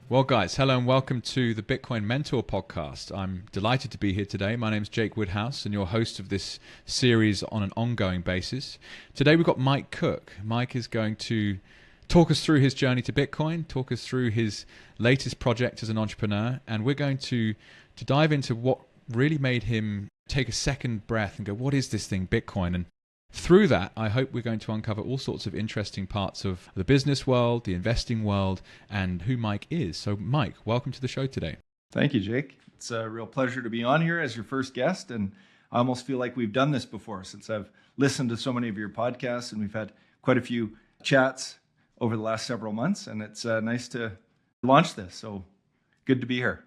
Well, guys, hello and welcome to the Bitcoin Mentor podcast. I'm delighted to be here today. My name's Jake Woodhouse and your host of this series on an ongoing basis. Today we've got Mike Cook. Mike is going to talk us through his journey to Bitcoin, talk us through his latest project as an entrepreneur, and we're going to dive into what really made him take a second breath and go, what is this thing, Bitcoin? And through that, I hope we're going to uncover all sorts of interesting parts of the business world, the investing world, and who Mike is. So, Mike, welcome to the show today. Thank you, Jake. It's a real pleasure to be on here as your first guest. And I almost feel like we've done this before since I've listened to so many of your podcasts, and we've had quite a few chats over the last several months. And it's nice to launch this. So good to be here.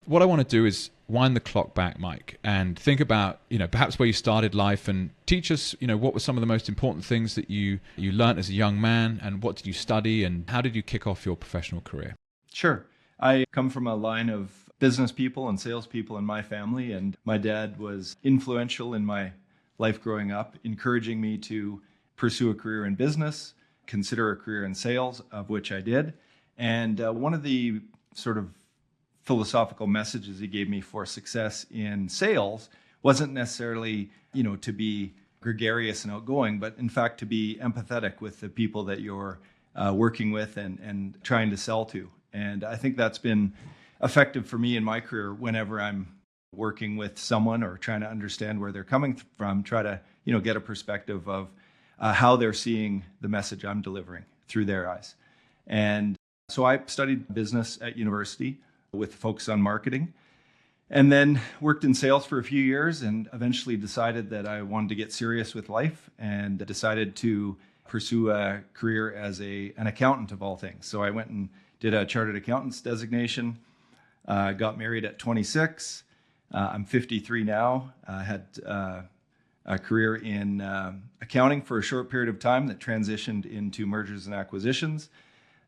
What I want to do is wind the clock back, Mike, and think about, perhaps where you started life and teach us, what were some of the most important things that you learned as a young man, and what did you study, and how did you kick off your professional career? Sure. I come from a line of business people and salespeople in my family, and my dad was influential in my life growing up, encouraging me to pursue a career in business, consider a career in sales, of which I did. And one of the sort of philosophical messages he gave me for success in sales wasn't necessarily, to be gregarious and outgoing, but in fact to be empathetic with the people that you're working with and trying to sell to. And I think that's been effective for me in my career whenever I'm working with someone or trying to understand where they're coming from, try to, get a perspective of how they're seeing the message I'm delivering through their eyes. And so I studied business at university with a focus on marketing, and then worked in sales for a few years, and eventually decided that I wanted to get serious with life and decided to pursue a career as an accountant of all things. So I went and did a chartered accountant's designation, got married at 26. I'm 53 now. I had a career in accounting for a short period of time that transitioned into mergers and acquisitions,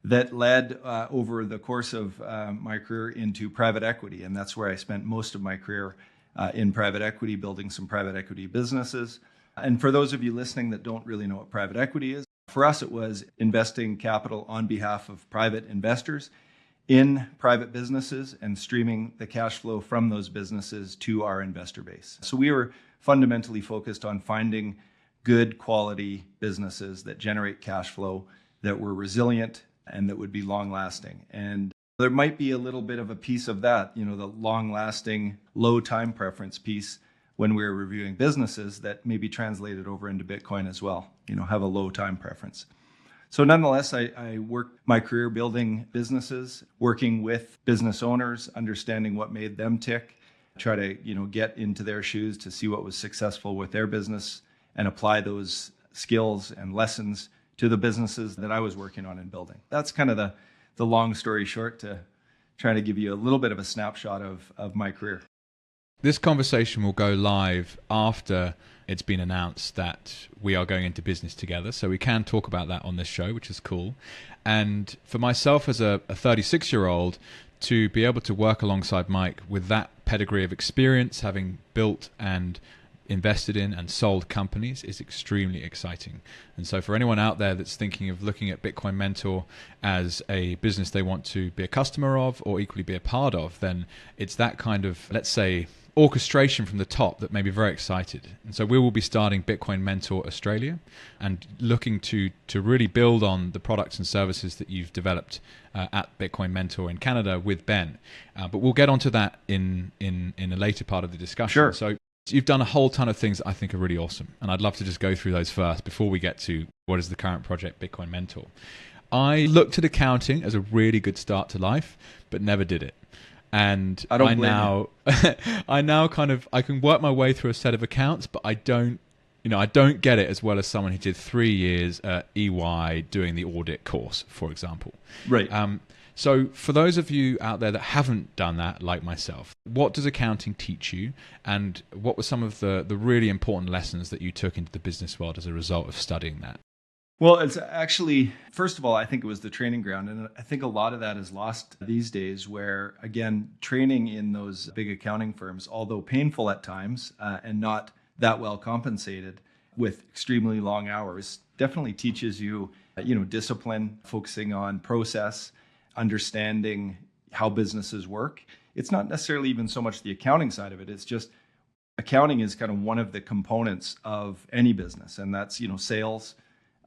that led over the course of my career into private equity. And that's where I spent most of my career in private equity, building some private equity businesses. And for those of you listening that don't really know what private equity is, for us it was investing capital on behalf of private investors in private businesses and streaming the cash flow from those businesses to our investor base. So we were fundamentally focused on finding good quality businesses that generate cash flow, that were resilient, and that would be long-lasting. And there might be a little bit of a piece of that, the long-lasting, low time preference piece when we're reviewing businesses that may be translated over into Bitcoin as well, have a low time preference. So nonetheless, I worked my career building businesses, working with business owners, understanding what made them tick, try to, get into their shoes to see what was successful with their business and apply those skills and lessons to the businesses that I was working on and building. That's kind of the long story short, to try to give you a little bit of a snapshot of my career. This conversation will go live after it's been announced that we are going into business together, so we can talk about that on this show, which is cool. And for myself as a 36-year-old, to be able to work alongside Mike with that pedigree of experience, having built and invested in and sold companies, is extremely exciting. And so for anyone out there that's thinking of looking at Bitcoin Mentor as a business they want to be a customer of or equally be a part of, then it's that kind of, let's say, orchestration from the top that made me very excited. And so we will be starting Bitcoin Mentor Australia and looking to really build on the products and services that you've developed at Bitcoin Mentor in Canada with Ben. But we'll get onto that in a later part of the discussion. Sure. So you've done a whole ton of things that I think are really awesome, and I'd love to just go through those first before we get to what is the current project, Bitcoin Mentor. I looked at accounting as a really good start to life, but never did it. And I now I can work my way through a set of accounts, but I don't get it as well as someone who did 3 years at EY doing the audit course, for example. Right. So for those of you out there that haven't done that, like myself, what does accounting teach you? And what were some of the really important lessons that you took into the business world as a result of studying that? Well, it's actually, first of all, I think it was the training ground. And I think a lot of that is lost these days where, again, training in those big accounting firms, although painful at times and not that well compensated with extremely long hours, definitely teaches you, discipline, focusing on process, understanding how businesses work. It's not necessarily even so much the accounting side of it. It's just accounting is kind of one of the components of any business, and that's, sales,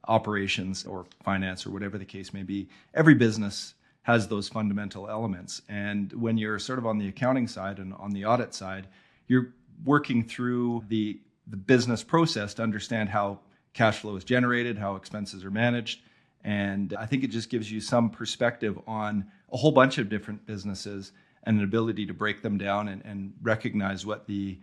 operations, or finance, or whatever the case may be. Every business has those fundamental elements. And when you're sort of on the accounting side and on the audit side, you're working through the business process to understand how cash flow is generated, how expenses are managed. And I think it just gives you some perspective on a whole bunch of different businesses and an ability to break them down and recognize what the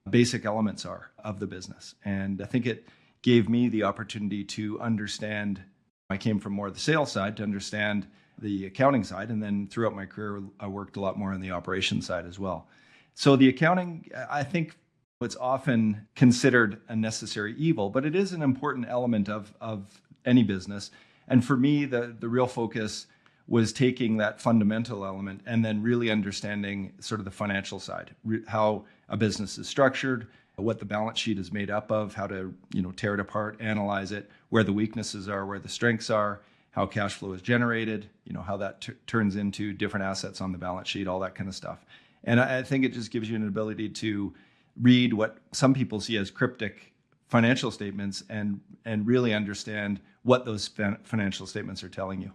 basic elements are of the business. And I think it gave me the opportunity to understand. I came from more of the sales side to understand the accounting side. And then throughout my career, I worked a lot more on the operations side as well. So the accounting, I think it's often considered a necessary evil, but it is an important element of any business. And for me, the real focus was taking that fundamental element and then really understanding sort of the financial side, how a business is structured, what the balance sheet is made up of, how to tear it apart, analyze it, where the weaknesses are, where the strengths are, how cash flow is generated, how that turns into different assets on the balance sheet, all that kind of stuff. And I think it just gives you an ability to read what some people see as cryptic financial statements and really understand what those financial statements are telling you.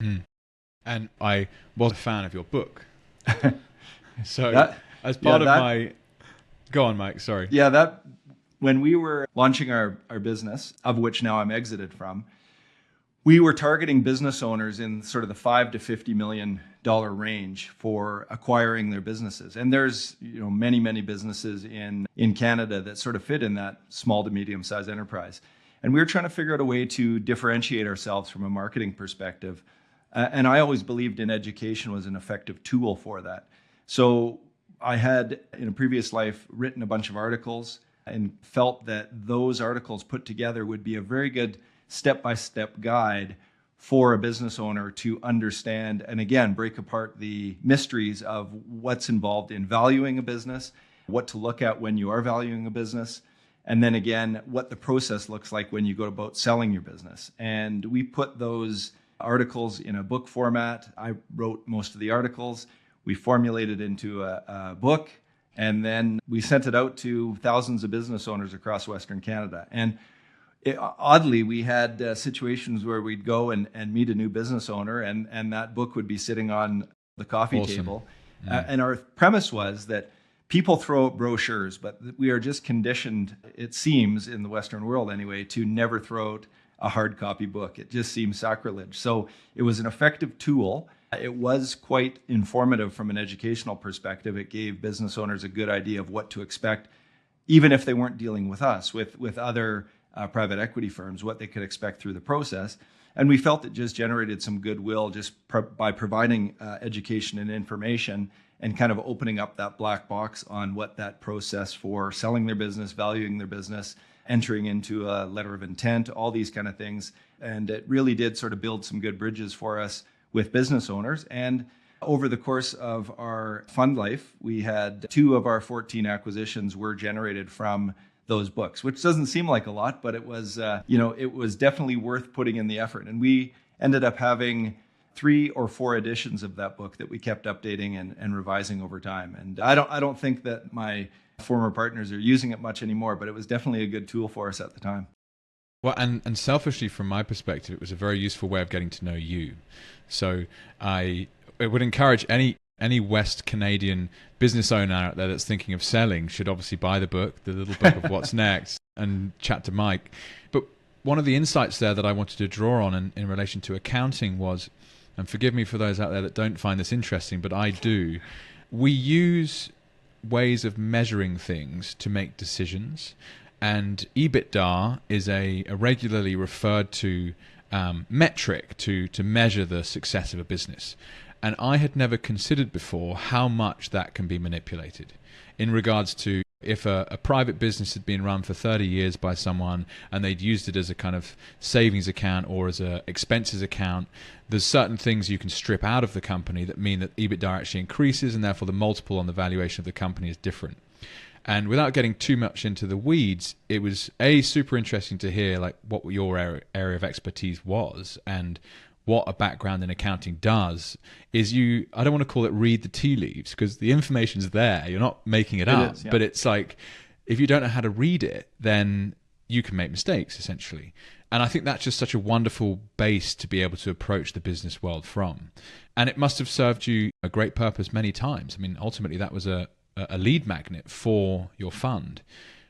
Mm. And I was a fan of your book. So as part of my... Go on, Mike, sorry. Yeah, when we were launching our business, of which now I'm exited from, we were targeting business owners in sort of the $5 to $50 million range for acquiring their businesses. And there's many, many businesses in Canada that sort of fit in that small to medium sized enterprise. And we were trying to figure out a way to differentiate ourselves from a marketing perspective. And I always believed in education was an effective tool for that. So I had, in a previous life, written a bunch of articles and felt that those articles put together would be a very good step-by-step guide for a business owner to understand and, again, break apart the mysteries of what's involved in valuing a business, what to look at when you are valuing a business, and then, again, what the process looks like when you go about selling your business. And we put those articles in a book format. I wrote most of the articles. We formulated into a book, and then we sent it out to thousands of business owners across Western Canada. And oddly, we had situations where we'd go and meet a new business owner, and that book would be sitting on the coffee table. And our premise was that people throw out brochures, but we are just conditioned, it seems, in the Western world anyway, to never throw out a hard copy book. It just seems sacrilege. So it was an effective tool. It was quite informative from an educational perspective. It gave business owners a good idea of what to expect, even if they weren't dealing with us, with other private equity firms, what they could expect through the process. And we felt it just generated some goodwill just by providing education and information and kind of opening up that black box on what that process for selling their business, valuing their business, entering into a letter of intent, all these kind of things. And it really did sort of build some good bridges for us with business owners. And over the course of our fund life, we had 2 of our 14 acquisitions were generated from those books, which doesn't seem like a lot, but it was, it was definitely worth putting in the effort. And we ended up having 3 or 4 editions of that book that we kept updating and revising over time. And I don't think that my former partners are using it much anymore, but it was definitely a good tool for us at the time. Well, and selfishly, from my perspective, it was a very useful way of getting to know you. So I would encourage any West Canadian business owner out there that's thinking of selling should obviously buy the book, the little book of what's next, and chat to Mike. But one of the insights there that I wanted to draw on in relation to accounting was, and forgive me for those out there that don't find this interesting, but I do, we use ways of measuring things to make decisions. And EBITDA is a regularly referred to metric to measure the success of a business. And I had never considered before how much that can be manipulated in regards to if a private business had been run for 30 years by someone and they'd used it as a kind of savings account or as a expenses account, there's certain things you can strip out of the company that mean that EBITDA actually increases, and therefore the multiple on the valuation of the company is different. And without getting too much into the weeds, it was super interesting to hear like what your area of expertise was and what a background in accounting does is I don't want to call it read the tea leaves, because the information's there. You're not making it up. is, yeah. But it's like, if you don't know how to read it, then you can make mistakes, essentially. And I think that's just such a wonderful base to be able to approach the business world from. And it must have served you a great purpose many times. I mean, ultimately, that was a lead magnet for your fund.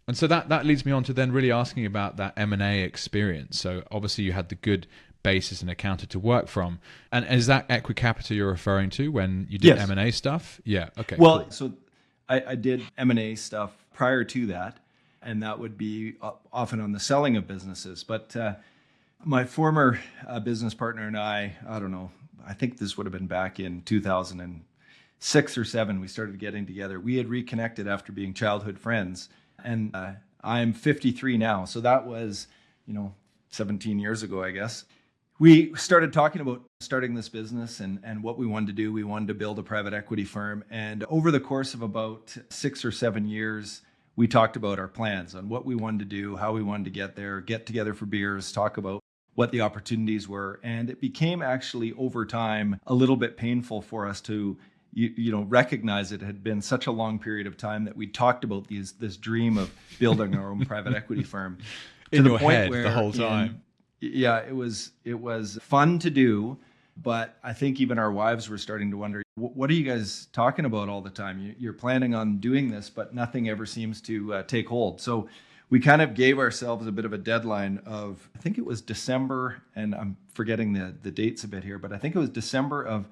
And so that leads me on to then really asking about that M&A experience. So obviously you had the good basis and accountant to work from. And is that Equicapita you're referring to when you did Yes. M&A stuff? Yeah. Okay. Well, cool. so I did M&A stuff prior to that, and that would be often on the selling of businesses. But my former business partner and I don't know, I think this would have been back in 2006 or 7, we started getting together. We had reconnected after being childhood friends, and I'm 53 now. So that was, 17 years ago, I guess. We started talking about starting this business and what we wanted to do. We wanted to build a private equity firm. And over the course of about 6 or 7 years, we talked about our plans on what we wanted to do, how we wanted to get there, get together for beers, talk about what the opportunities were. And it became actually over time a little bit painful for us to recognize it had been such a long period of time that we talked about this dream of building our own private equity firm. In your head the whole time. Yeah, it was fun to do, but I think even our wives were starting to wonder, what are you guys talking about all the time? You're planning on doing this, but nothing ever seems to take hold. So we kind of gave ourselves a bit of a deadline of, I think it was December, and I'm forgetting the dates a bit here, but I think it was December of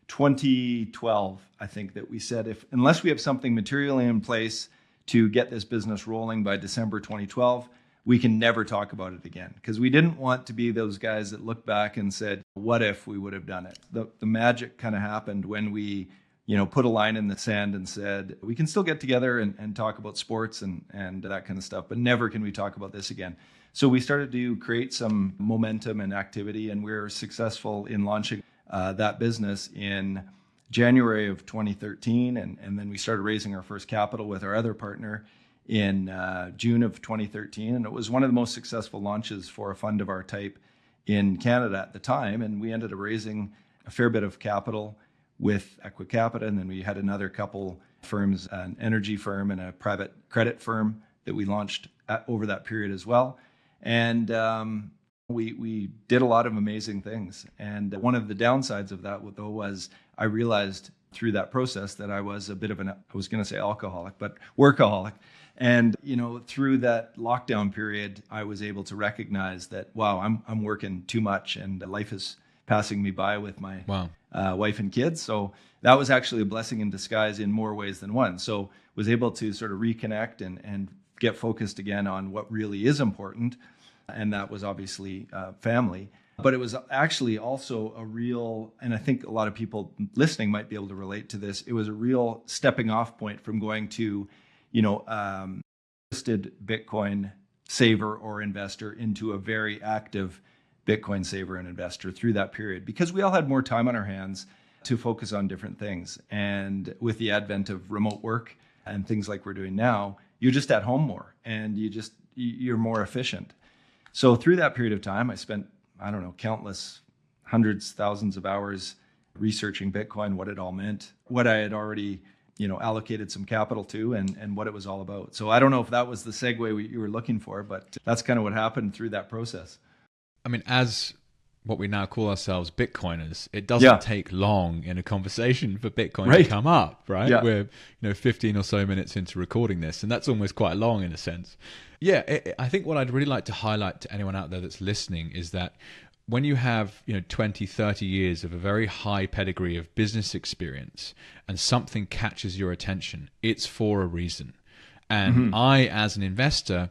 2012, I think, that we said, unless we have something materially in place to get this business rolling by December 2012, we can never talk about it again, because we didn't want to be those guys that look back and said, what if we would have done it? The magic kind of happened when we, put a line in the sand and said, we can still get together and talk about sports and that kind of stuff, but never can we talk about this again. So we started to create some momentum and activity, and we were successful in launching that business in January of 2013. And then we started raising our first capital with our other partner in June of 2013. And it was one of the most successful launches for a fund of our type in Canada at the time. And we ended up raising a fair bit of capital with Equicapita. And then we had another couple firms, an energy firm and a private credit firm that we launched over that period as well. And we did a lot of amazing things. And one of the downsides of that, though, was I realized through that process that I was a bit of I was going to say alcoholic, but workaholic. And, through that lockdown period, I was able to recognize that, wow, I'm working too much and life is passing me by with my wife and kids. So that was actually a blessing in disguise in more ways than one. So was able to sort of reconnect and get focused again on what really is important. And that was obviously family. But it was actually also a real, and I think a lot of people listening might be able to relate to this, it was a real stepping off point from going to, listed Bitcoin saver or investor into a very active Bitcoin saver and investor through that period, because we all had more time on our hands to focus on different things. And with the advent of remote work and things like we're doing now, you're just at home more and you're more efficient. So through that period of time, I spent, countless hundreds, thousands of hours researching Bitcoin, what it all meant, what I had already, allocated some capital to, and what it was all about. So I don't know if that was the segue you were looking for, but that's kind of what happened through that process. I mean, as what we now call ourselves Bitcoiners, it doesn't take long in a conversation for Bitcoin to come up, right? Yeah. We're 15 or so minutes into recording this, and that's almost quite long in a sense. Yeah, I think what I'd really like to highlight to anyone out there that's listening is that when you have 20, 30 years of a very high pedigree of business experience and something catches your attention, it's for a reason. And I, as an investor,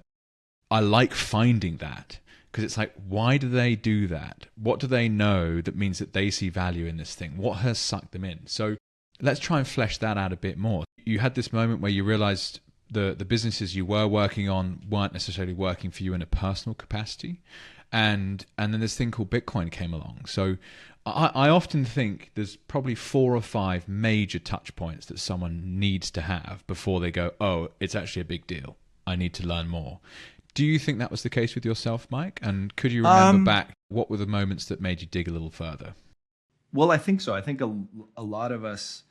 I like finding that. Because it's like, why do they do that? What do they know that means that they see value in this thing? What has sucked them in? So let's try and flesh that out a bit more. You had this moment where you realized the businesses you were working on weren't necessarily working for you in a personal capacity. And then this thing called Bitcoin came along. So I often think there's probably 4 or 5 major touch points that someone needs to have before they go, oh, it's actually a big deal. I need to learn more. Do you think that was the case with yourself, Mike? And could you remember back, what were the moments that made you dig a little further? Well, I think so. I think a lot of us,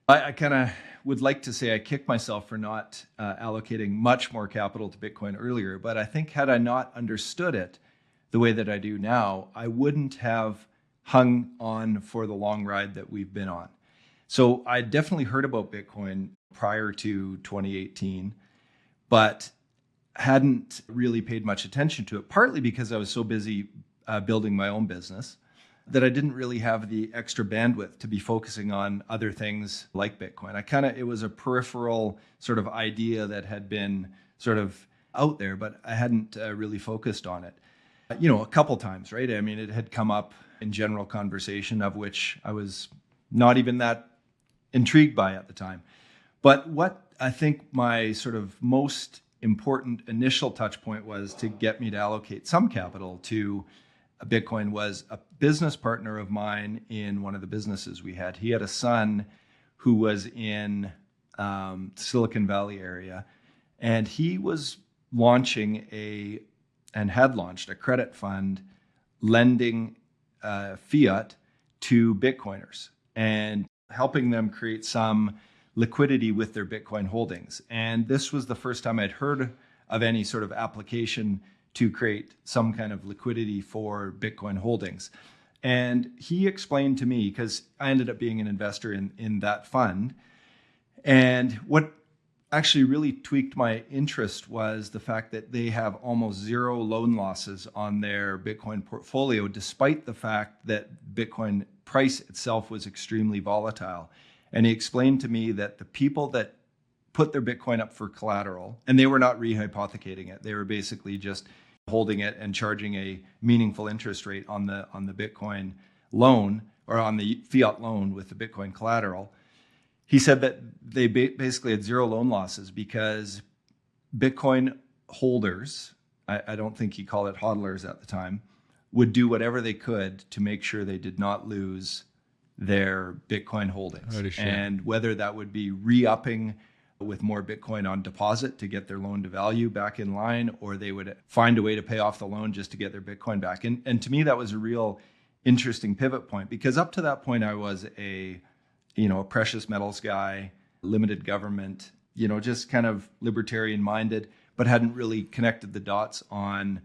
I kind of would like to say I kick myself for not allocating much more capital to Bitcoin earlier. But I think had I not understood it the way that I do now, I wouldn't have hung on for the long ride that we've been on. So I definitely heard about Bitcoin prior to 2018, but hadn't really paid much attention to it, partly because I was so busy building my own business that I didn't really have the extra bandwidth to be focusing on other things like Bitcoin. It was a peripheral sort of idea that had been sort of out there, but I hadn't really focused on it. A couple times, right? I mean, it had come up in general conversation, of which I was not even that intrigued by at the time. But what I think my sort of most important initial touch point was to get me to allocate some capital to Bitcoin was a business partner of mine in one of the businesses we had. He had a son who was in Silicon Valley area, and he was had launched a credit fund lending fiat to Bitcoiners and helping them create some liquidity with their Bitcoin holdings. And this was the first time I'd heard of any sort of application to create some kind of liquidity for Bitcoin holdings. And he explained to me, because I ended up being an investor in that fund, and what actually really tweaked my interest was the fact that they have almost zero loan losses on their Bitcoin portfolio, despite the fact that Bitcoin price itself was extremely volatile. And he explained to me that the people that put their Bitcoin up for collateral, and they were not rehypothecating it, they were basically just holding it and charging a meaningful interest rate on the Bitcoin loan, or on the fiat loan with the Bitcoin collateral. He said that they basically had zero loan losses because Bitcoin holders, I don't think he called it hodlers at the time, would do whatever they could to make sure they did not lose their Bitcoin holdings. And whether that would be re-upping with more Bitcoin on deposit to get their loan to value back in line, or they would find a way to pay off the loan just to get their Bitcoin back. And to me, that was a real interesting pivot point, because up to that point, I was a precious metals guy, limited government, just kind of libertarian minded, but hadn't really connected the dots on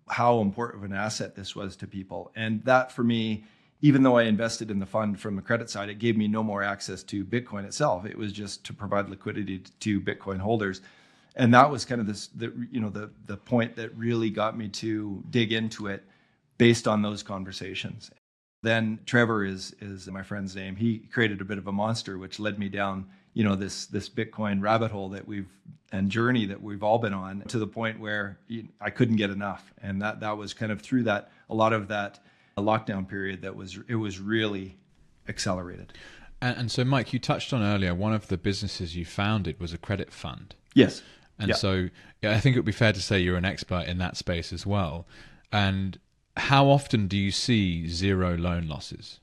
how important of an asset this was to people. And that, for me, even though I invested in the fund from the credit side, it gave me no more access to Bitcoin itself. It was just to provide liquidity to Bitcoin holders. And that was kind of the point that really got me to dig into it based on those conversations. Then Trevor is my friend's name. He created a bit of a monster, which led me down, this Bitcoin rabbit hole and journey that we've all been on, to the point where I couldn't get enough. And that was kind of through that, a lot of that lockdown period, it was really accelerated. And so, Mike, you touched on earlier, one of the businesses you founded was a credit fund. Yes. And so I think it would be fair to say you're an expert in that space as well. And how often do you see zero loan losses?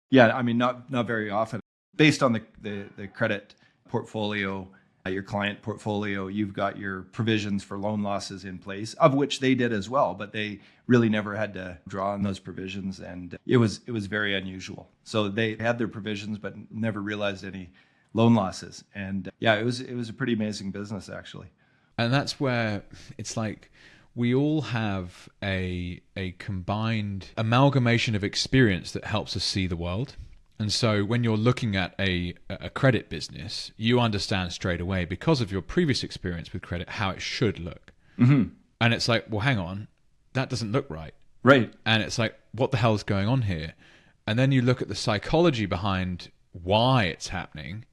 Yeah, I mean, not very often. Based on the credit portfolio, your client portfolio, you've got your provisions for loan losses in place, of which they did as well, but they really never had to draw on those provisions, and it was very unusual. So they had their provisions, but never realized any loan losses. And it was a pretty amazing business, actually. And that's where it's like we all have a combined amalgamation of experience that helps us see the world. And so when you're looking at a credit business, you understand straight away, because of your previous experience with credit, how it should look. Mm-hmm. And it's like, well, hang on, that doesn't look right. Right. And it's like, what the hell is going on here? And then you look at the psychology behind why it's happening.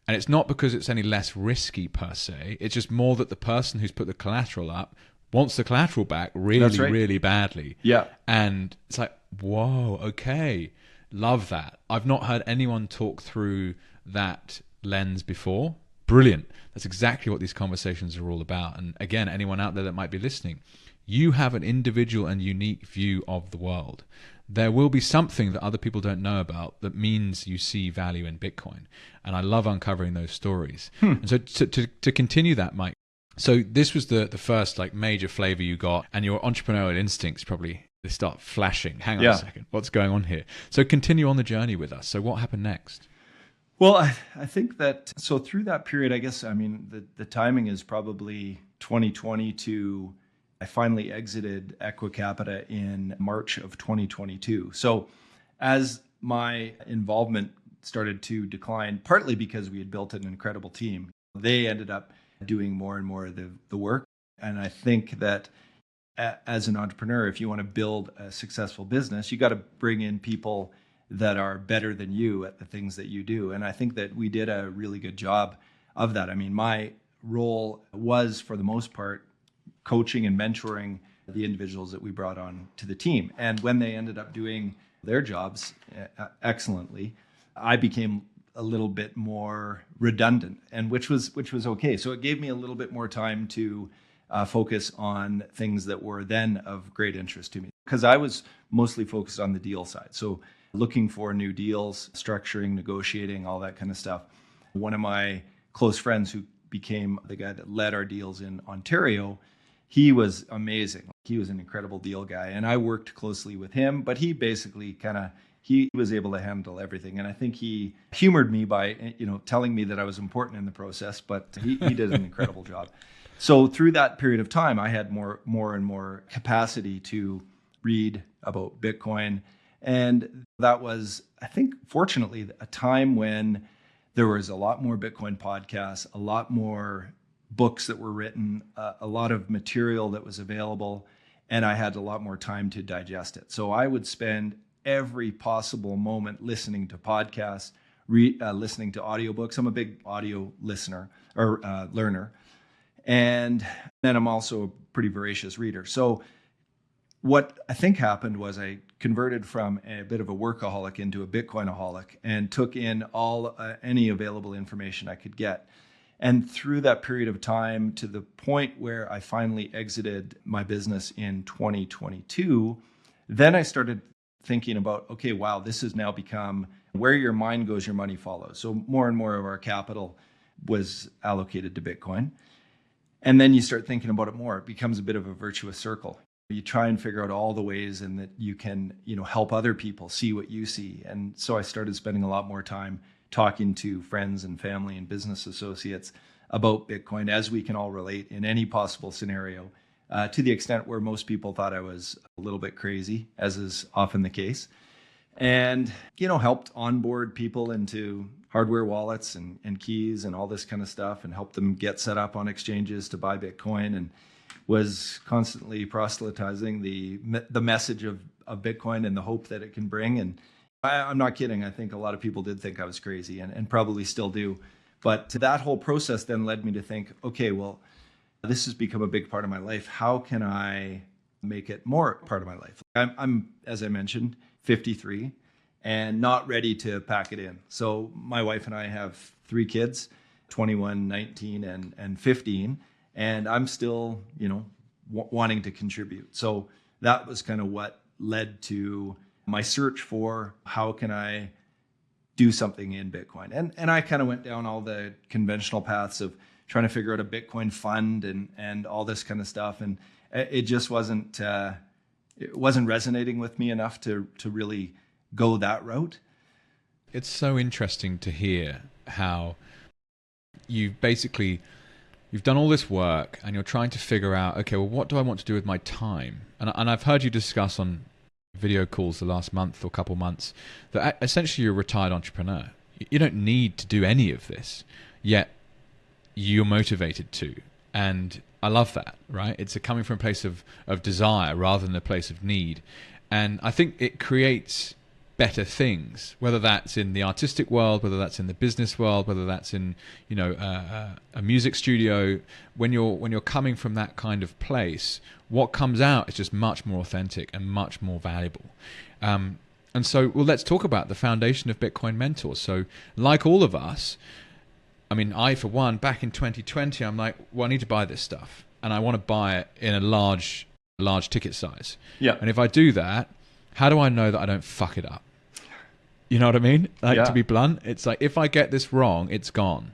And it's not because it's any less risky per se. It's just more that the person who's put the collateral up wants the collateral back really, really badly. Yeah. And it's like, whoa, okay. Love that. I've not heard anyone talk through that lens before. Brilliant. That's exactly what these conversations are all about. And again, anyone out there that might be listening, you have an individual and unique view of the world. There will be something that other people don't know about that means you see value in Bitcoin. And I love uncovering those stories. And so to continue that, Mike, So this was the first like major flavor you got, and your entrepreneurial instincts probably they start flashing. Hang on a second, what's going on here? So continue on the journey with us. So what happened next? Well, I think that, so through that period, I guess, I mean, the timing is probably 2020 to, I finally exited Equicapita in March of 2022. So as my involvement started to decline, partly because we had built an incredible team, they ended up doing more and more of the work. And I think that as an entrepreneur, if you want to build a successful business, you got to bring in people that are better than you at the things that you do. And I think that we did a really good job of that. I mean, my role was, for the most part, coaching and mentoring the individuals that we brought on to the team. And when they ended up doing their jobs excellently, I became a little bit more redundant, and which was okay. So it gave me a little bit more time to focus on things that were then of great interest to me, because I was mostly focused on the deal side. So looking for new deals, structuring, negotiating, all that kind of stuff. One of my close friends, who became the guy that led our deals in Ontario, he was amazing. He was an incredible deal guy, and I worked closely with him, but he basically he was able to handle everything. And I think he humored me by, telling me that I was important in the process, but he did an incredible job. So through that period of time, I had more and more capacity to read about Bitcoin. And that was, I think, fortunately, a time when there was a lot more Bitcoin podcasts, a lot more books that were written, a lot of material that was available, and I had a lot more time to digest it. So I would spend every possible moment listening to podcasts, listening to audiobooks. I'm a big audio listener or learner. And then I'm also a pretty voracious reader. So what I think happened was I converted from a bit of a workaholic into a Bitcoinaholic and took in all any available information I could get. And through that period of time, to the point where I finally exited my business in 2022, then I started thinking about, okay, wow, this has now become where your mind goes, your money follows. So more and more of our capital was allocated to Bitcoin. And then you start thinking about it more. It becomes a bit of a virtuous circle. You try and figure out all the ways and that you can, help other people see what you see. And so I started spending a lot more time talking to friends and family and business associates about Bitcoin, as we can all relate in any possible scenario, to the extent where most people thought I was a little bit crazy, as is often the case. And, helped onboard people into hardware wallets and keys and all this kind of stuff, and helped them get set up on exchanges to buy Bitcoin, and was constantly proselytizing the message of Bitcoin and the hope that it can bring. And I'm not kidding. I think a lot of people did think I was crazy, and probably still do. But that whole process then led me to think, okay, well, this has become a big part of my life. How can I make it more part of my life? I'm, as I mentioned, 53 and not ready to pack it in. So my wife and I have 3 kids, 21, 19, and 15. And I'm still, wanting to contribute. So that was kind of what led to my search for how can I do something in Bitcoin. And I kind of went down all the conventional paths of trying to figure out a Bitcoin fund and all this kind of stuff. And it just wasn't resonating with me enough to really go that route. It's so interesting to hear how you've done all this work and you're trying to figure out, okay, well, what do I want to do with my time? And I've heard you discuss on video calls the last month or couple months that essentially you're a retired entrepreneur. You don't need to do any of this, yet you're motivated to. And I love that, right? It's coming from a place of desire rather than a place of need. And I think it creates better things, whether that's in the artistic world, whether that's in the business world, whether that's in a music studio. When you're coming from that kind of place, what comes out is just much more authentic and much more valuable. And so, well, let's talk about the foundation of Bitcoin Mentors. So, like all of us, I mean, I for one, back in 2020, I'm like, well, I need to buy this stuff, and I want to buy it in a large ticket size. Yeah. And if I do that, how do I know that I don't fuck it up? You know what I mean? To be blunt, it's like if I get this wrong, it's gone.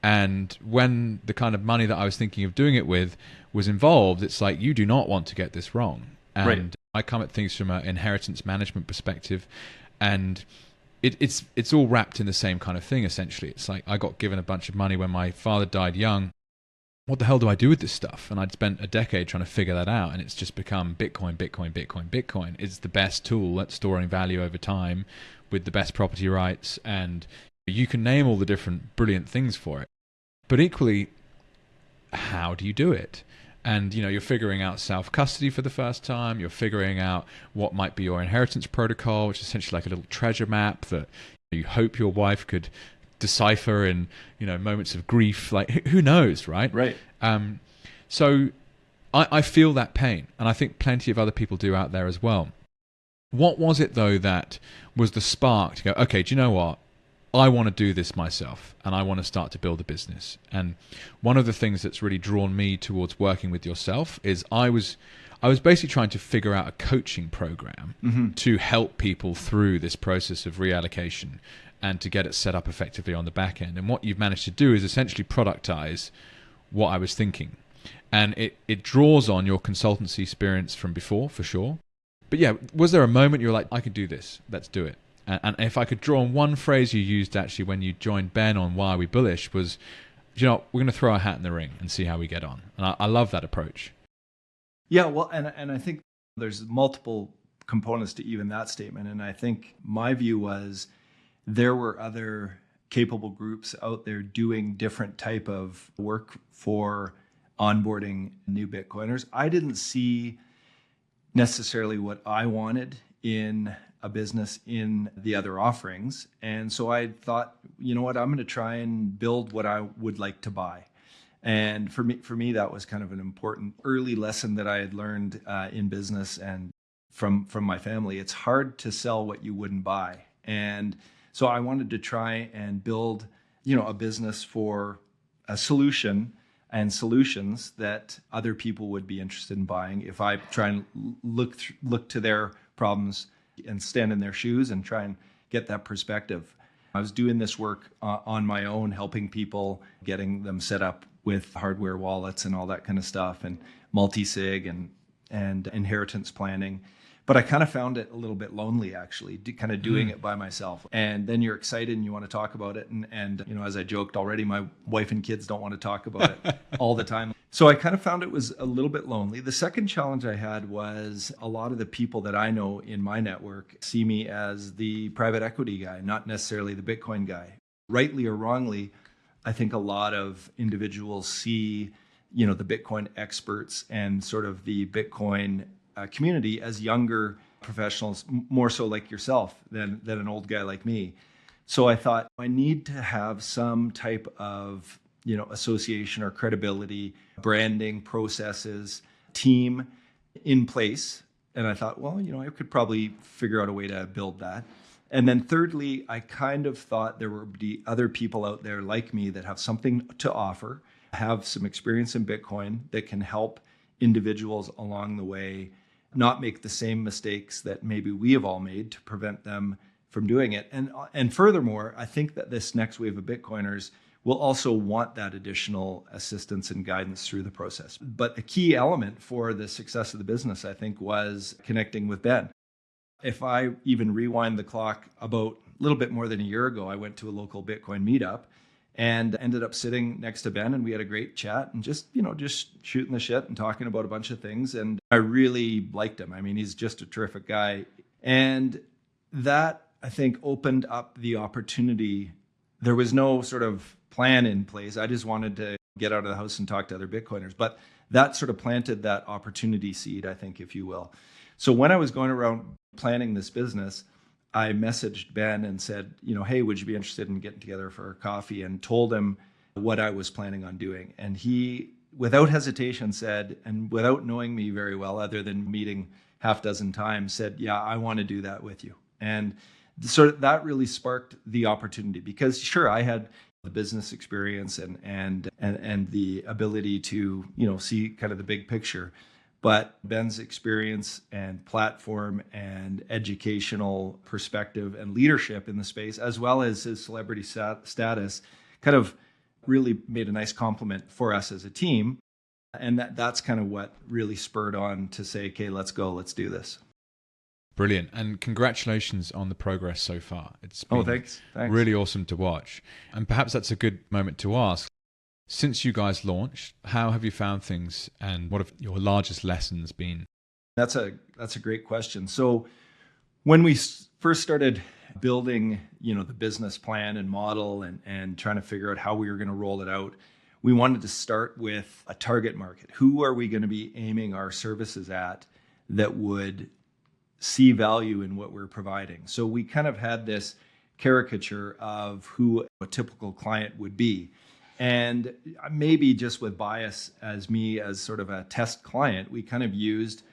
And when the kind of money that I was thinking of doing it with was involved, it's like, you do not want to get this wrong. And Right. I come at things from an inheritance management perspective, and it's all wrapped in the same kind of thing, essentially. It's like, I got given a bunch of money when my father died young. What the hell do I do with this stuff? And I'd spent a decade trying to figure that out, and it's just become Bitcoin, Bitcoin, Bitcoin, Bitcoin. It's the best tool at storing value over time with the best property rights, and you can name all the different brilliant things for it. But equally, how do you do it? And you're figuring out self-custody for the first time. You're figuring out what might be your inheritance protocol, which is essentially like a little treasure map that you hope your wife could decipher in moments of grief. Like, who knows, right? Right. So I feel that pain, and I think plenty of other people do out there as well. What was it, though, that was the spark to go, okay, do you know what? I want to do this myself, and I want to start to build a business. And one of the things that's really drawn me towards working with yourself is I was basically trying to figure out a coaching program to help people through this process of reallocation and to get it set up effectively on the back end. And what you've managed to do is essentially productize what I was thinking. And it draws on your consultancy experience from before, for sure. But yeah, was there a moment you were like, I can do this, let's do it? And if I could draw on one phrase you used actually when you joined Ben on Why Are We Bullish was, we're going to throw our hat in the ring and see how we get on. And I love that approach. Yeah, well, and I think there's multiple components to even that statement. And I think my view was there were other capable groups out there doing different type of work for onboarding new Bitcoiners. I didn't see necessarily what I wanted in a business in the other offerings. And so I thought, you know what, I'm going to try and build what I would like to buy. And for me, that was kind of an important early lesson that I had learned in business and from my family. It's hard to sell what you wouldn't buy. And so I wanted to try and build, a business for a solution and solutions that other people would be interested in buying if I try and look to their problems and stand in their shoes and try and get that perspective. I was doing this work on my own, helping people, getting them set up with hardware wallets and all that kind of stuff, and multi-sig and inheritance planning. But I kind of found it a little bit lonely, actually, kind of doing it by myself. And then you're excited and you want to talk about it. And as I joked already, my wife and kids don't want to talk about it all the time. So I kind of found it was a little bit lonely. The second challenge I had was a lot of the people that I know in my network see me as the private equity guy, not necessarily the Bitcoin guy. Rightly or wrongly, I think a lot of individuals see, the Bitcoin experts and sort of the Bitcoin community as younger professionals, more so like yourself than an old guy like me. So I thought I need to have some type of association or credibility, branding, processes, team in place. And I thought, well, I could probably figure out a way to build that. And then thirdly, I kind of thought there would be other people out there like me that have something to offer, have some experience in Bitcoin that can help individuals along the way not make the same mistakes that maybe we have all made to prevent them from doing it. And furthermore, I think that this next wave of Bitcoiners will also want that additional assistance and guidance through the process. But the key element for the success of the business, I think, was connecting with Ben. If I even rewind the clock about a little bit more than a year ago, I went to a local Bitcoin meetup and ended up sitting next to Ben, and we had a great chat and just shooting the shit and talking about a bunch of things. And I really liked him. I mean, he's just a terrific guy. And that, I think, opened up the opportunity. There was no sort of plan in place. I just wanted to get out of the house and talk to other Bitcoiners. But that sort of planted that opportunity seed, I think, if you will. So when I was going around planning this business, I messaged Ben and said, hey, would you be interested in getting together for a coffee? And told him what I was planning on doing. And he, without hesitation, said, and without knowing me very well, other than meeting half dozen times, said, yeah, I want to do that with you. And sort of that really sparked the opportunity, because sure, I had the business experience and the ability to, see kind of the big picture. But Ben's experience and platform and educational perspective and leadership in the space, as well as his celebrity status, kind of really made a nice compliment for us as a team. And that's kind of what really spurred on to say, okay, let's go, let's do this. Brilliant. And congratulations on the progress so far. It's been thanks. Really awesome to watch. And perhaps that's a good moment to ask, since you guys launched, how have you found things and what have your largest lessons been? That's a great question. So when we first started building, the business plan and model and trying to figure out how we were going to roll it out, we wanted to start with a target market. Who are we going to be aiming our services at that would see value in what we're providing? So we kind of had this caricature of who a typical client would be. And maybe just with bias as me as sort of a test client, we kind of used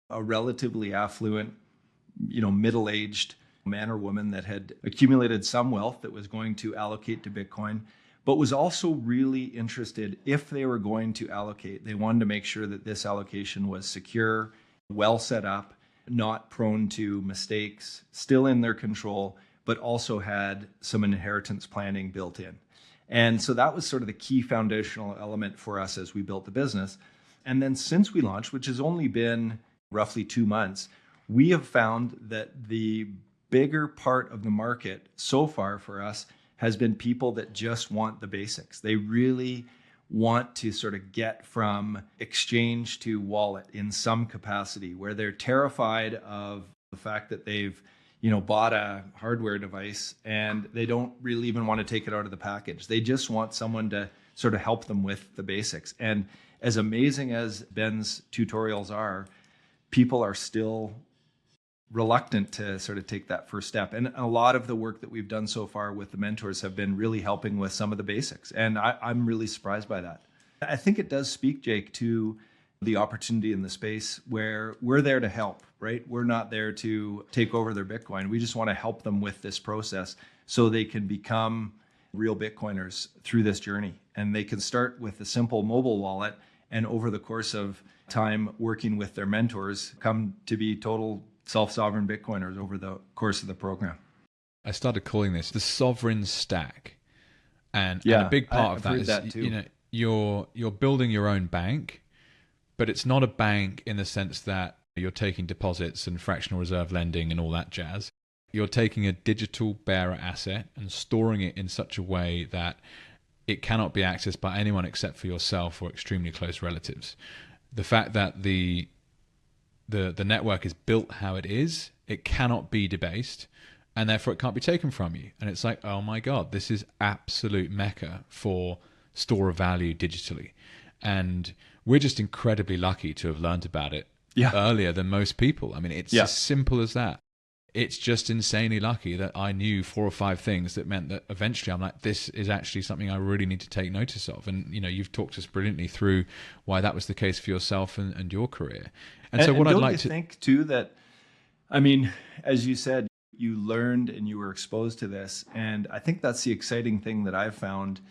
a relatively affluent, middle-aged man or woman that had accumulated some wealth that was going to allocate to Bitcoin, but was also really interested, if they were going to allocate, they wanted to make sure that this allocation was secure, well set up, not prone to mistakes, still in their control, but also had some inheritance planning built in. And so that was sort of the key foundational element for us as we built the business. And then since we launched, which has only been roughly 2 months, we have found that the bigger part of the market so far for us has been people that just want the basics. They really want to sort of get from exchange to wallet in some capacity, where they're terrified of the fact that they've bought a hardware device and they don't really even want to take it out of the package. They just want someone to sort of help them with the basics. And as amazing as Ben's tutorials are, people are still reluctant to sort of take that first step. And a lot of the work that we've done so far with the mentors have been really helping with some of the basics. And I'm really surprised by that. I think it does speak, Jake, to the opportunity in the space where we're there to help, right? We're not there to take over their Bitcoin. We just want to help them with this process so they can become real Bitcoiners through this journey. And they can start with a simple mobile wallet, and over the course of time working with their mentors, come to be total self-sovereign Bitcoiners over the course of the program. I started calling this the sovereign stack. And a big part of that is that you're building your own bank, but it's not a bank in the sense that you're taking deposits and fractional reserve lending and all that jazz. You're taking a digital bearer asset and storing it in such a way that it cannot be accessed by anyone except for yourself or extremely close relatives. The fact that the network is built how it is, it cannot be debased, and therefore it can't be taken from you. And it's like, oh my God, this is absolute mecca for store of value digitally. And we're just incredibly lucky to have learned about it earlier than most people. I mean, it's as simple as that. It's just insanely lucky that I knew 4 or 5 things that meant that eventually I'm like, this is actually something I really need to take notice of. And, you've talked us brilliantly through why that was the case for yourself and your career. And so what I'd like to think too that, I mean, as you said, you learned and you were exposed to this. And I think that's the exciting thing that I've found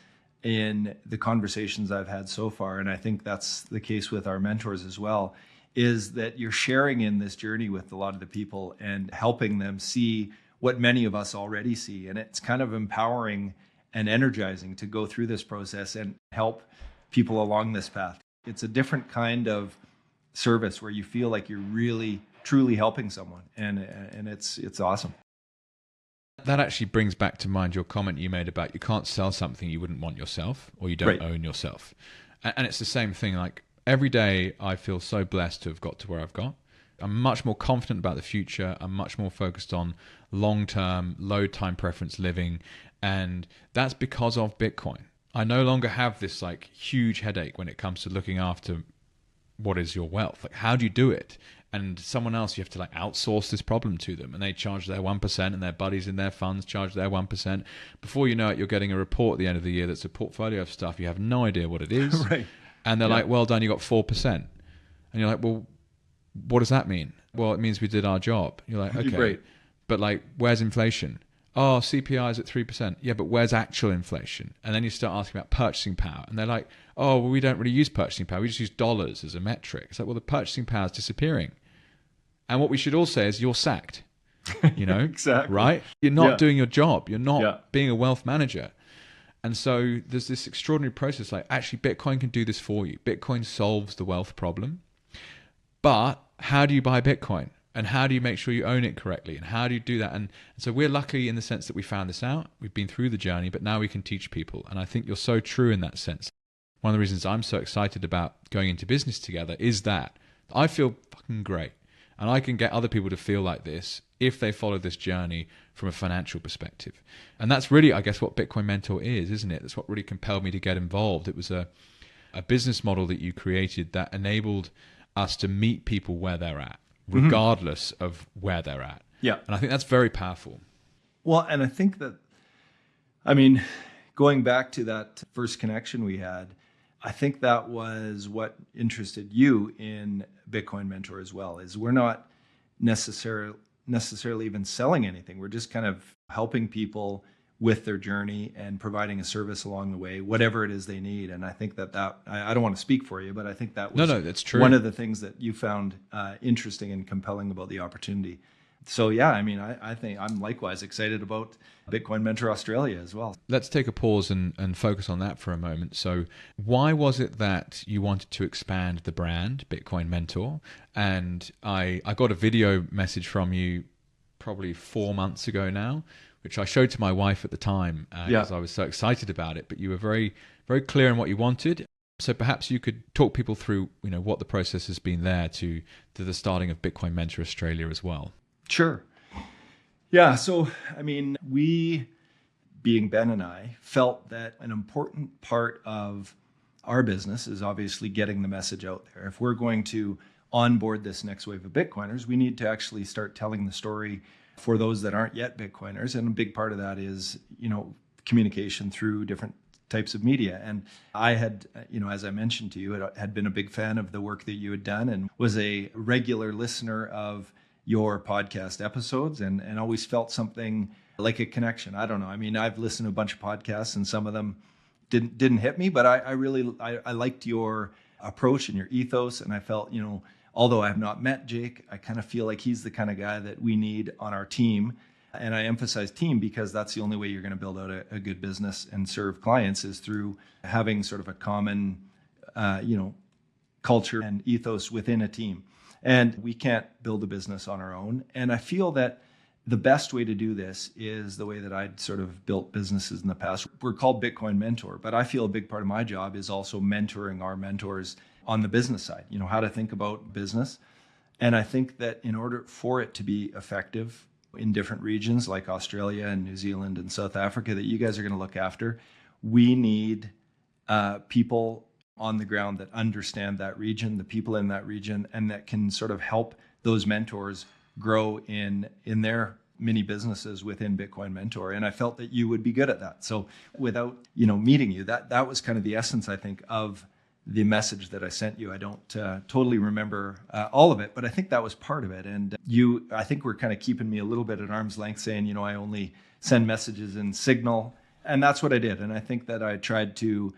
in the conversations I've had so far. And I think that's the case with our mentors as well, is that you're sharing in this journey with a lot of the people and helping them see what many of us already see. And it's kind of empowering and energizing to go through this process and help people along this path. It's a different kind of service where you feel like you're really, truly helping someone. And it's awesome. That actually brings back to mind your comment you made about you can't sell something you wouldn't want yourself, or you don't own yourself. And it's the same thing. Like, every day I feel so blessed to have got to where I've got. I'm much more confident about the future. I'm much more focused on long-term, low-time preference living. And that's because of Bitcoin. I no longer have this like huge headache when it comes to looking after what is your wealth. Like, how do you do it? And someone else, you have to like outsource this problem to them, and they charge their 1%, and their buddies in their funds charge their 1%. Before you know it, you're getting a report at the end of the year that's a portfolio of stuff. You have no idea what it is. Right. And they're like, well done, you got 4%. And you're like, well, what does that mean? Well, it means we did our job. You're like, okay, right. But like, where's inflation? Oh, CPI is at 3%. Yeah, but where's actual inflation? And then you start asking about purchasing power. And they're like, oh, well, we don't really use purchasing power. We just use dollars as a metric. It's like, well, the purchasing power is disappearing. And what we should all say is you're sacked, Exactly. Right? You're not doing your job. You're not being a wealth manager. And so there's this extraordinary process, like actually Bitcoin can do this for you. Bitcoin solves the wealth problem. But how do you buy Bitcoin? And how do you make sure you own it correctly? And how do you do that? And so we're lucky in the sense that we found this out. We've been through the journey, but now we can teach people. And I think you're so true in that sense. One of the reasons I'm so excited about going into business together is that I feel fucking great. And I can get other people to feel like this if they follow this journey from a financial perspective. And that's really, I guess, what Bitcoin Mentor is, isn't it? That's what really compelled me to get involved. It was a business model that you created that enabled us to meet people where they're at, regardless of where they're at. Yeah. And I think that's very powerful. Well, and I think that, I mean, going back to that first connection we had, I think that was what interested you in Bitcoin Mentor as well, is we're not necessarily even selling anything. We're just kind of helping people with their journey and providing a service along the way, whatever it is they need. And I think that I don't want to speak for you, but I think that was that's true. One of the things that you found interesting and compelling about the opportunity. So yeah, I mean, I think I'm likewise excited about Bitcoin Mentor Australia as well. Let's take a pause and focus on that for a moment. So why was it that you wanted to expand the brand Bitcoin Mentor? And I got a video message from you probably 4 months ago now, which I showed to my wife at the time because I was so excited about it. But you were very, very clear on what you wanted. So perhaps you could talk people through, what the process has been there to the starting of Bitcoin Mentor Australia as well. Sure. Yeah. So, I mean, we, being Ben and I, felt that an important part of our business is obviously getting the message out there. If we're going to onboard this next wave of Bitcoiners, we need to actually start telling the story for those that aren't yet Bitcoiners. And a big part of that is, communication through different types of media. And I had, as I mentioned to you, had been a big fan of the work that you had done and was a regular listener of your podcast episodes and always felt something like a connection. I don't know. I mean, I've listened to a bunch of podcasts and some of them didn't hit me, but I really liked your approach and your ethos. And I felt, although I have not met Jake, I kind of feel like he's the kind of guy that we need on our team. And I emphasize team because that's the only way you're going to build out a good business and serve clients is through having sort of a common, culture and ethos within a team. And we can't build a business on our own. And I feel that the best way to do this is the way that I'd sort of built businesses in the past. We're called Bitcoin Mentor, but I feel a big part of my job is also mentoring our mentors on the business side, how to think about business. And I think that in order for it to be effective in different regions like Australia and New Zealand and South Africa that you guys are going to look after, we need people on the ground that understand that region, the people in that region, and that can sort of help those mentors grow in their mini businesses within Bitcoin Mentor. And I felt that you would be good at that. So without, meeting you, that was kind of the essence, I think, of the message that I sent you. I don't totally remember all of it, but I think that was part of it. And I think we're kind of keeping me a little bit at arm's length saying, I only send messages in Signal. And that's what I did. And I think that I tried to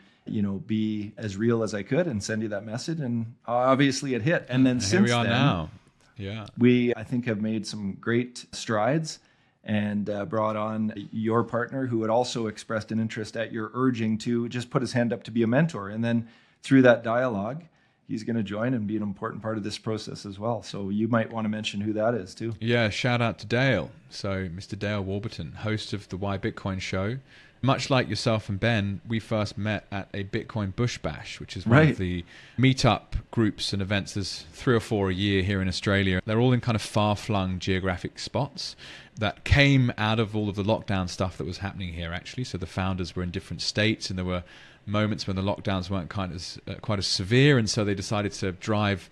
be as real as I could and send you that message. And obviously it hit. And then since here we are then, now. Yeah, we, I think, have made some great strides and brought on your partner who had also expressed an interest at your urging to just put his hand up to be a mentor. And then through that dialogue, he's going to join and be an important part of this process as well. So you might want to mention who that is too. Yeah, shout out to Dale. So Mr. Dale Warburton, host of the Why Bitcoin show. Much like yourself and Ben, we first met at a Bitcoin Bush Bash, which is one of the meetup groups and events. There's 3 or 4 a year here in Australia. They're all in kind of far-flung geographic spots that came out of all of the lockdown stuff that was happening here, actually. So the founders were in different states, and there were moments when the lockdowns weren't quite as severe, and so they decided to drive,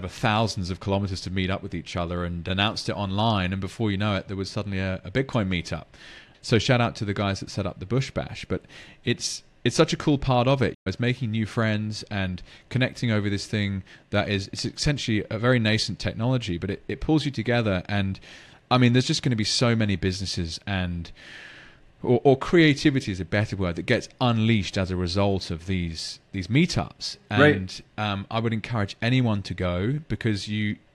thousands of kilometers to meet up with each other, and announced it online. And before you know it, there was suddenly a Bitcoin meetup. So shout out to the guys that set up the Bush Bash. But it's such a cool part of it. It's making new friends and connecting over this thing that it's essentially a very nascent technology, but it pulls you together. And I mean, there's just going to be so many businesses or creativity is a better word, that gets unleashed as a result of these meetups. And I would encourage anyone to go, because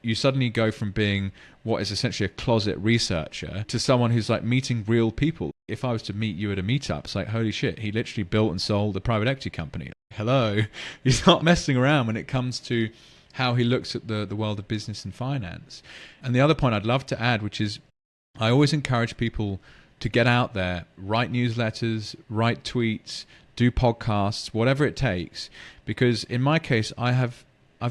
you suddenly go from being what is essentially a closet researcher to someone who's like meeting real people. If I was to meet you at a meetup, it's like, holy shit, he literally built and sold a private equity company. Hello. He's not messing around when it comes to how he looks at the world of business and finance. And the other point I'd love to add, which is I always encourage people to get out there, write newsletters, write tweets, do podcasts, whatever it takes. Because in my case, I've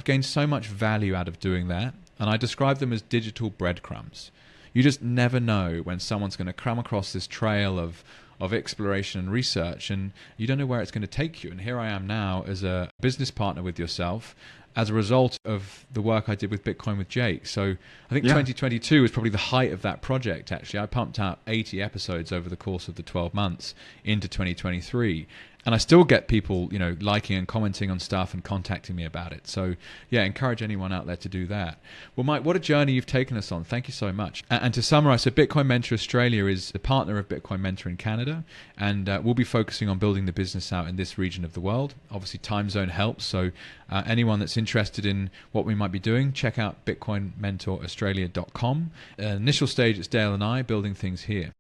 gained so much value out of doing that. And I describe them as digital breadcrumbs. You just never know when someone's going to come across this trail of exploration and research, and you don't know where it's going to take you. And here I am now as a business partner with yourself as a result of the work I did with Bitcoin with Jake. So I think 2022 was probably the height of that project, actually. I pumped out 80 episodes over the course of the 12 months into 2023. And I still get people, liking and commenting on stuff and contacting me about it. So, yeah, encourage anyone out there to do that. Well, Mike, what a journey you've taken us on. Thank you so much. And to summarize, so Bitcoin Mentor Australia is a partner of Bitcoin Mentor in Canada, and we'll be focusing on building the business out in this region of the world. Obviously, time zone helps. So anyone that's interested in what we might be doing, check out bitcoinmentoraustralia.com. Initial stage, it's Dale and I building things here.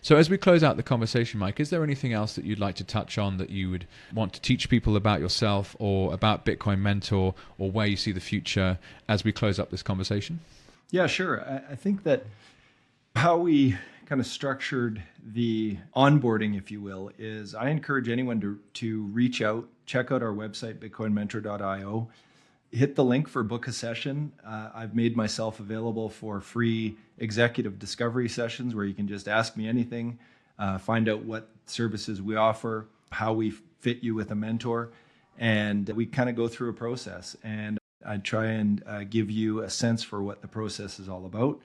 So as we close out the conversation, Mike, is there anything else that you'd like to touch on that you would want to teach people about yourself or about Bitcoin Mentor, or where you see the future as we close up this conversation? Yeah, sure. I think that how we kind of structured the onboarding, if you will, is I encourage anyone to reach out, check out our website, bitcoinmentor.io. Hit the link for book a session. I've made myself available for free executive discovery sessions where you can just ask me anything, find out what services we offer, how we fit you with a mentor, and we kind of go through a process. And I try and give you a sense for what the process is all about.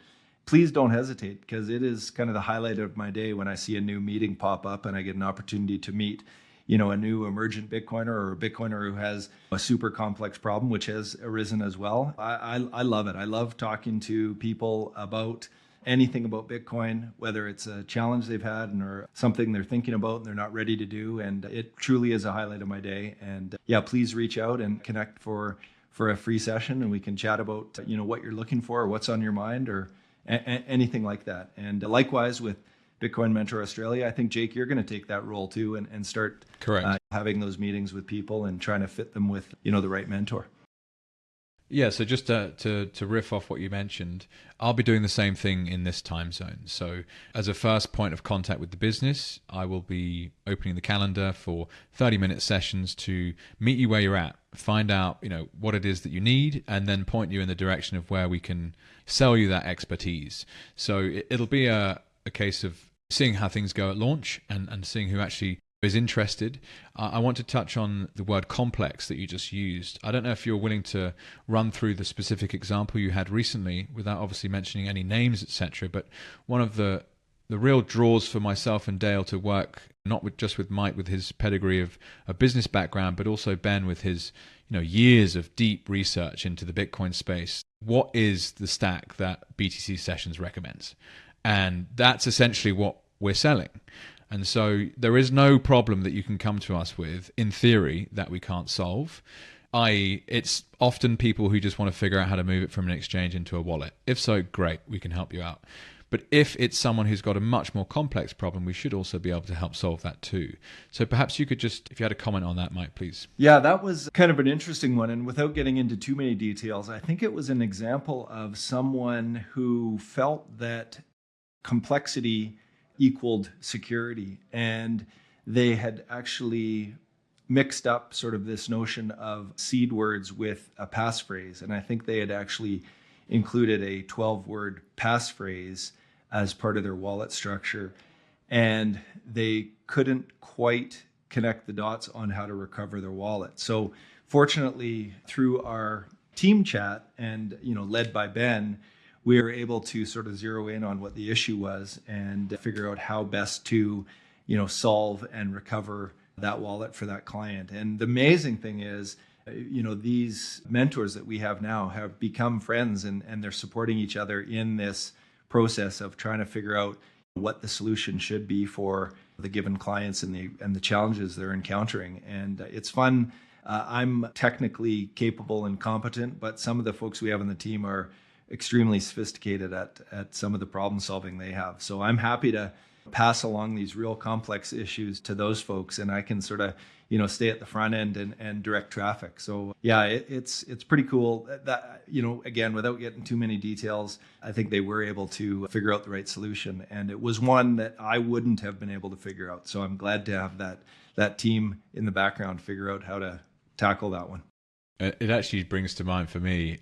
Please don't hesitate, because it is kind of the highlight of my day when I see a new meeting pop up and I get an opportunity to meet a new emergent Bitcoiner or a Bitcoiner who has a super complex problem, which has arisen as well. I love it. I love talking to people about anything about Bitcoin, whether it's a challenge they've had or something they're thinking about and they're not ready to do. And it truly is a highlight of my day. And yeah, please reach out and connect for a free session, and we can chat about what you're looking for, or what's on your mind, or anything like that. And likewise with Bitcoin Mentor Australia, I think, Jake, you're going to take that role too and start having those meetings with people and trying to fit them with the right mentor. Yeah, so just to riff off what you mentioned, I'll be doing the same thing in this time zone. So as a first point of contact with the business, I will be opening the calendar for 30-minute sessions to meet you where you're at, find out what it is that you need, and then point you in the direction of where we can sell you that expertise. So it'll be a case of seeing how things go at launch and seeing who actually is interested. I want to touch on the word complex that you just used. I don't know if you're willing to run through the specific example you had recently without obviously mentioning any names, etc. But one of the real draws for myself and Dale to work, not just with Mike with his pedigree of a business background, but also Ben with his years of deep research into the Bitcoin space. What is the stack that BTC Sessions recommends? And that's essentially what we're selling. And so there is no problem that you can come to us with, in theory, that we can't solve. I.e., it's often people who just want to figure out how to move it from an exchange into a wallet. If so, great, we can help you out. But if it's someone who's got a much more complex problem, we should also be able to help solve that too. So perhaps you could just, if you had a comment on that, Mike, please. Yeah, that was kind of an interesting one. And without getting into too many details, I think it was an example of someone who felt that complexity equaled security, and they had actually mixed up sort of this notion of seed words with a passphrase. And I think they had actually included a 12-word passphrase as part of their wallet structure, and they couldn't quite connect the dots on how to recover their wallet. So fortunately, through our team chat and led by Ben, we were able to sort of zero in on what the issue was and figure out how best to, solve and recover that wallet for that client. And the amazing thing is, these mentors that we have now have become friends, and they're supporting each other in this process of trying to figure out what the solution should be for the given clients and the challenges they're encountering. And it's fun I'm technically capable and competent, but some of the folks we have on the team are extremely sophisticated at some of the problem solving they have. So I'm happy to pass along these real complex issues to those folks, and I can sort of stay at the front end and direct traffic. So yeah, it's pretty cool that, again, without getting too many details, I think they were able to figure out the right solution, and it was one that I wouldn't have been able to figure out. So I'm glad to have that team in the background figure out how to tackle that one. It actually brings to mind for me,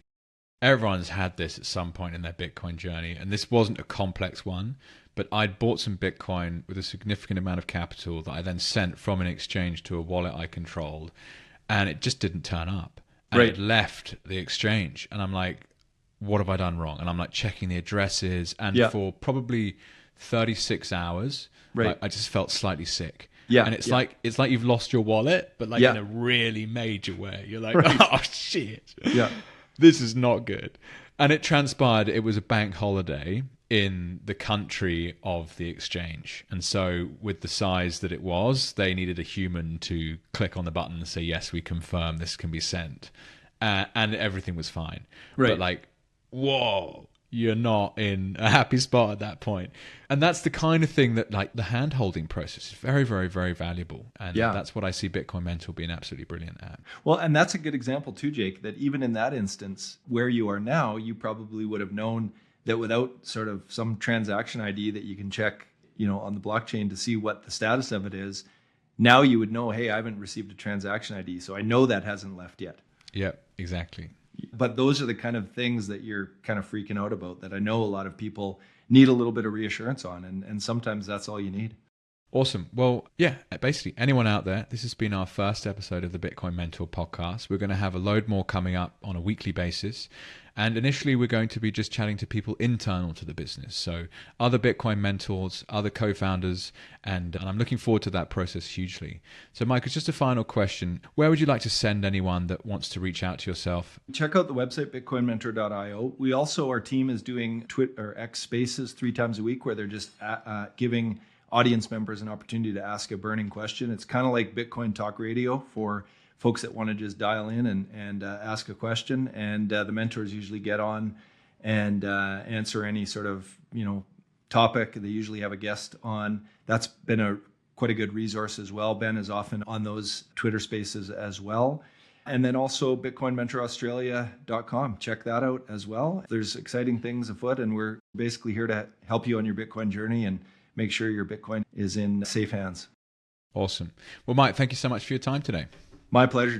everyone's had this at some point in their Bitcoin journey, and this wasn't a complex one, but I'd bought some Bitcoin with a significant amount of capital that I then sent from an exchange to a wallet I controlled, and it just didn't turn up. And Right. it left the exchange, and I'm like, what have I done wrong? And I'm like checking the addresses, and Yeah. for probably 36 hours, Right. like, I just felt slightly sick. Yeah, And it's yeah. like you've lost your wallet, but like Yeah. in a really major way. You're like, Right. oh shit. Yeah. This is not good. And it transpired it was a bank holiday in the country of the exchange. And so with the size that it was, they needed a human to click on the button and say, yes, we confirm this can be sent. And everything was fine. Right. But like, whoa, you're not in a happy spot at that point. And that's the kind of thing that, like, the hand-holding process is very, very, very valuable. And Yeah. that's what I see Bitcoin Mentor being absolutely brilliant at. Well, and that's a good example too, Jake, that even in that instance where you are now, you probably would have known that without sort of some transaction ID that you can check, on the blockchain to see what the status of it is, now you would know, hey, I haven't received a transaction ID, so I know that hasn't left yet. Yeah, exactly. But those are the kind of things that you're kind of freaking out about that I know a lot of people need a little bit of reassurance on, and sometimes that's all you need. Awesome. Well, yeah, basically anyone out there, this has been our first episode of the Bitcoin Mentor podcast. We're going to have a load more coming up on a weekly basis. And initially, we're going to be just chatting to people internal to the business. So other Bitcoin mentors, other co-founders, and I'm looking forward to that process hugely. So Mike, it's just a final question. Where would you like to send anyone that wants to reach out to yourself? Check out the website, bitcoinmentor.io. We also, our team is doing Twitter or X Spaces 3 times a week where they're just giving audience members an opportunity to ask a burning question. It's kind of like Bitcoin Talk Radio for folks that want to just dial in and ask a question. And the mentors usually get on and answer any sort of, topic. They usually have a guest on. That's been quite a good resource as well. Ben is often on those Twitter spaces as well. And then also bitcoinmentoraustralia.com. Check that out as well. There's exciting things afoot, and we're basically here to help you on your Bitcoin journey and make sure your Bitcoin is in safe hands. Awesome. Well, Mike, thank you so much for your time today. My pleasure.